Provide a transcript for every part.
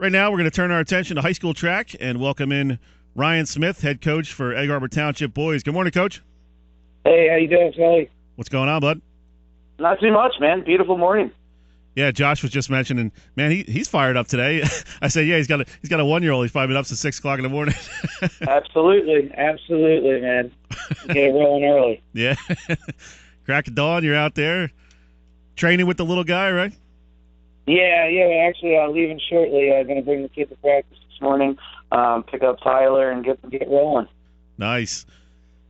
Right now, we're going to turn our attention to high school track and welcome in Ryan Smith, head coach for Egg Harbor Township Boys. Good morning, Coach. Hey, how you doing, Sully? What's going on, bud? Not too much, man. Beautiful morning. Yeah, Josh was just mentioning, man, he's fired up today. I said, yeah, he's got a 1-year-old. He's probably been up since 6 o'clock in the morning. Absolutely, man. Get it rolling early. Yeah. Crack of dawn, you're out there training with the little guy, right? Yeah. Actually, I'm leaving shortly. I'm going to bring the kid to practice this morning, pick up Tyler, and get rolling. Nice.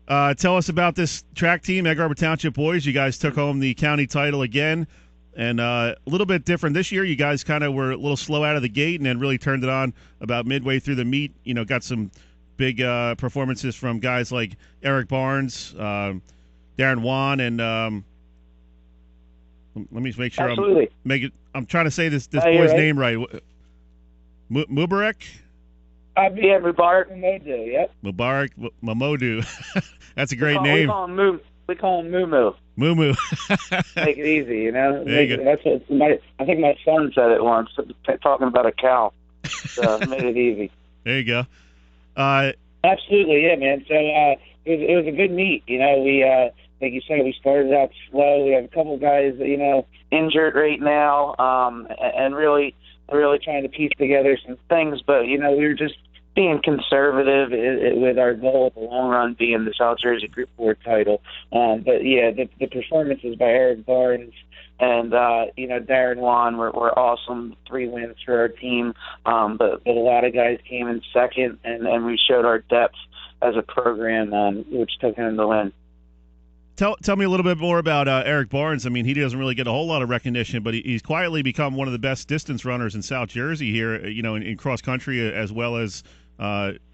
Tell us about this track team, Egg Harbor Township Boys. You guys took home the county title again, and a little bit different this year. You guys kind of were a little slow out of the gate and then really turned it on about midway through the meet. You know, got some big performances from guys like Eric Barnes, Darren Wan, and let me make sure I'm trying to say this boy's name right. Mubarak? Yeah, Mubarak Mamodu, yep. Mubarak Mamodu. That's a great name. We call him Moo. Moo. Make it easy, you know? That's what I think my son said it once, talking about a cow. So made it easy. There you go. Absolutely, yeah, man. So it was a good meet. You know, we like you said, we started out slow. We have a couple guys, injured right now, and really trying to piece together some things. But we were just being conservative with our goal at the long run being the South Jersey Group 4 title. But yeah, the performances by Eric Barnes and Darren Wan were awesome. 3 wins for our team. But a lot of guys came in second, and we showed our depth as a program, which took him to win. Tell me a little bit more about Eric Barnes. I mean, he doesn't really get a whole lot of recognition, but he's quietly become one of the best distance runners in South Jersey here, in cross country as well as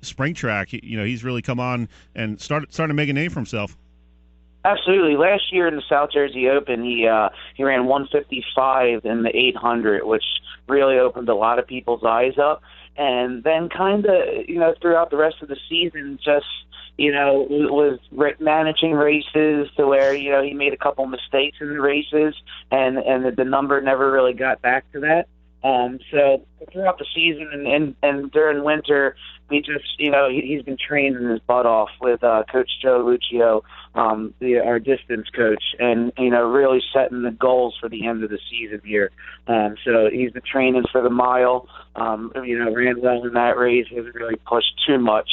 spring track. He's really come on and started to make a name for himself. Absolutely. Last year in the South Jersey Open, he ran 155 in the 800, which really opened a lot of people's eyes up. And then kind of, throughout the rest of the season, just was managing races to where, he made a couple mistakes in the races, and the number never really got back to that. So throughout the season and during winter, we just, he's been training his butt off with Coach Joe Lucio, our distance coach, and, really setting the goals for the end of the season here. So he's been training for the mile, ran well in that race, wasn't really pushed too much.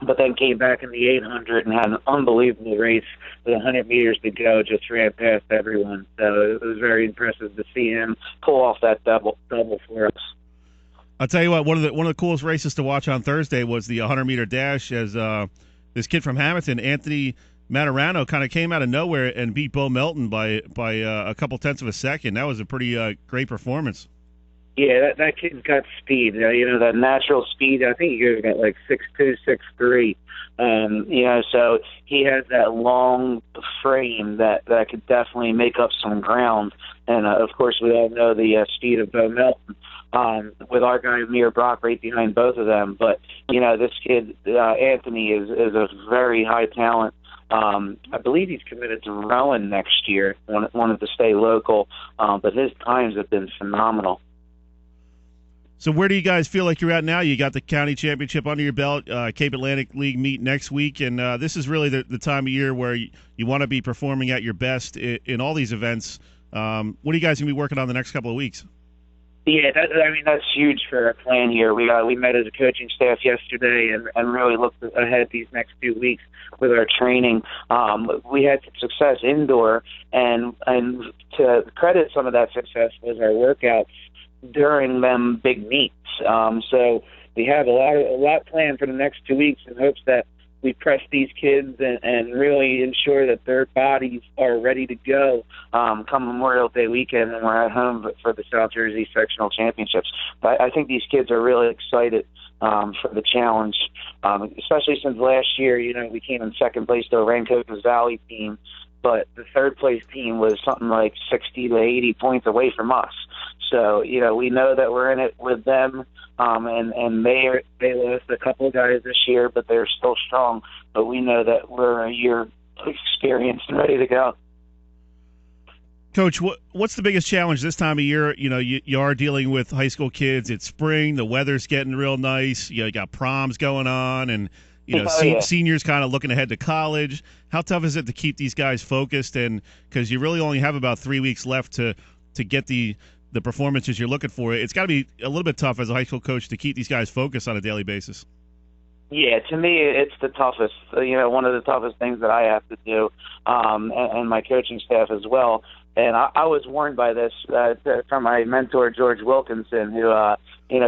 But then came back in the 800 and had an unbelievable race with 100 meters to go, just ran past everyone. So it was very impressive to see him pull off that double for us. I'll tell you what, one of the coolest races to watch on Thursday was the 100-meter dash as this kid from Hamilton, Anthony Matarano, kind of came out of nowhere and beat Bo Melton by a couple tenths of a second. That was a pretty great performance. Yeah, that kid's got speed. That natural speed. I think he got like 6'2", 6'3". So he has that long frame that could definitely make up some ground. And of course, we all know the speed of Bo Melton, with our guy Amir Brock right behind both of them. But this kid Anthony is a very high talent. I believe he's committed to Rowan next year. Wanted to stay local, but his times have been phenomenal. So where do you guys feel like you're at now? You got the county championship under your belt, Cape Atlantic League meet next week, and this is really the time of year where you want to be performing at your best in all these events. What are you guys going to be working on the next couple of weeks? Yeah, that's huge for our plan here. We met as a coaching staff yesterday and really looked ahead these next few weeks with our training. We had success indoor, and to credit some of that success was our workouts during them big meets. So we have a lot planned for the next 2 weeks in hopes that we press these kids and really ensure that their bodies are ready to go come Memorial Day weekend when we're at home for the South Jersey Sectional Championships. But I think these kids are really excited for the challenge, especially since last year, we came in second place to a Rancocas Valley team, but the third place team was something like 60 to 80 points away from us. So, we know that we're in it with them, and they lost a couple of guys this year, but they're still strong. But we know that we're a year experienced and ready to go. Coach, what's the biggest challenge this time of year? You know, you are dealing with high school kids. It's spring. The weather's getting real nice. You got proms going on, and Oh, yeah. seniors kind of looking ahead to college. How tough is it to keep these guys focused? And because you really only have about 3 weeks left to get the performances you're looking for, it's got to be a little bit tough as a high school coach to keep these guys focused on a daily basis. Yeah, to me, it's the toughest. One of the toughest things that I have to do, and my coaching staff as well. And I was warned by this from my mentor George Wilkinson, who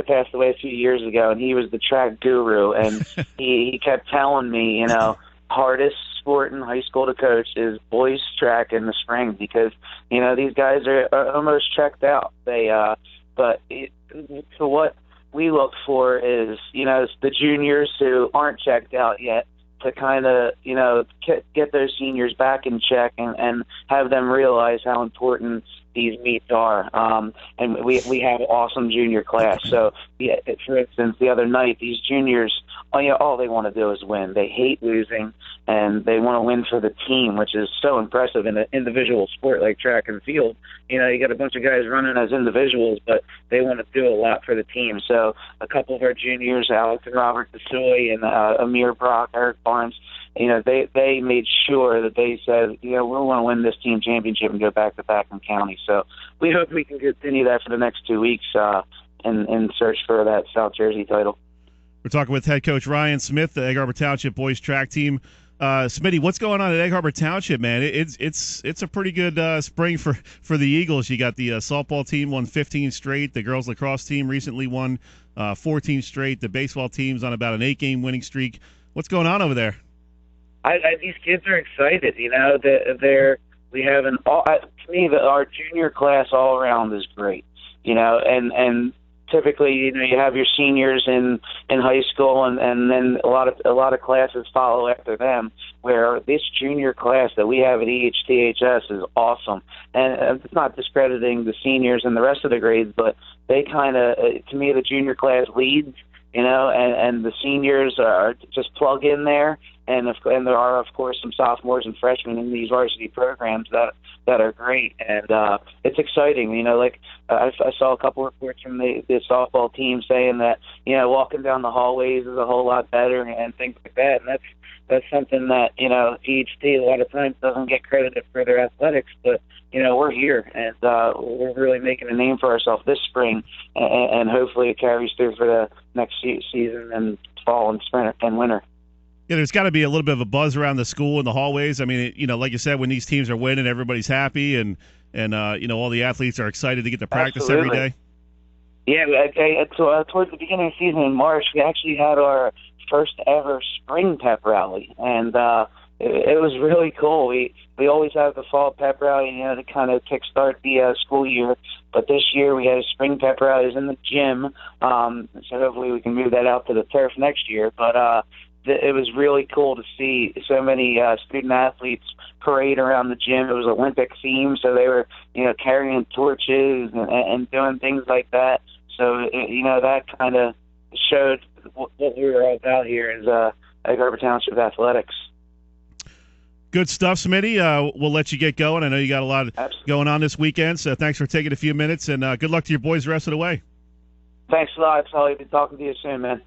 passed away a few years ago, and he was the track guru, and he kept telling me, hardest sport in high school to coach is boys track in the spring because these guys are almost checked out. So what we look for is the juniors who aren't checked out yet to kind of get those seniors back in check and have them realize how important these meets are. And we have an awesome junior class. So, for instance, the other night, these juniors, all they want to do is win. They hate losing, and they want to win for the team, which is so impressive in an individual sport like track and field. You got a bunch of guys running as individuals, but they want to do a lot for the team. So a couple of our juniors, Alex and Robert DeSoy and Amir Brock, Eric Barnes, they made sure that they said, we want to win this team championship and go back-to-back in county. So we hope we can continue that for the next 2 weeks and search for that South Jersey title. We're talking with head coach Ryan Smith, the Egg Harbor Township boys track team. Smitty, what's going on at Egg Harbor Township, man? It's a pretty good spring for the Eagles. You got the softball team won 15 straight. The girls lacrosse team recently won 14 straight. The baseball team's on about an 8-game winning streak. What's going on over there? These kids are excited. We have to me, our junior class all around is great. And typically, you have your seniors in high school, and then a lot of classes follow after them. Where this junior class that we have at EHTHS is awesome, and it's not discrediting the seniors and the rest of the grades, but they kind of, to me, the junior class leads. And the seniors are just plug in there, and there are, of course, some sophomores and freshmen in these varsity programs that are great, and it's exciting. I saw a couple reports from the softball team saying that walking down the hallways is a whole lot better and things like that, and that's something that EHT a lot of times doesn't get credited for their athletics, but we're here, and we're really making a name for ourselves this spring, and hopefully it carries through for the next season and fall and spring and winter. Yeah, there's got to be a little bit of a buzz around the school and the hallways. I mean, like you said, when these teams are winning, everybody's happy, and all the athletes are excited to get to practice every day. Yeah, towards the beginning of the season in March, we actually had our first ever spring pep rally, and it was really cool. We always have the fall pep rally, to kind of kickstart the school year. But this year we had a spring pep rally. It was in the gym, so hopefully we can move that out to the turf next year. But it was really cool to see so many student athletes parade around the gym. It was Olympic themed, so they were carrying torches and doing things like that. So that kind of showed what we were all about here is Egg Harbor Township Athletics. Good stuff, Smitty. We'll let you get going. I know you got a lot going on this weekend, so thanks for taking a few minutes, and good luck to your boys the rest of the way. Thanks a lot. I'll be talking to you soon, man.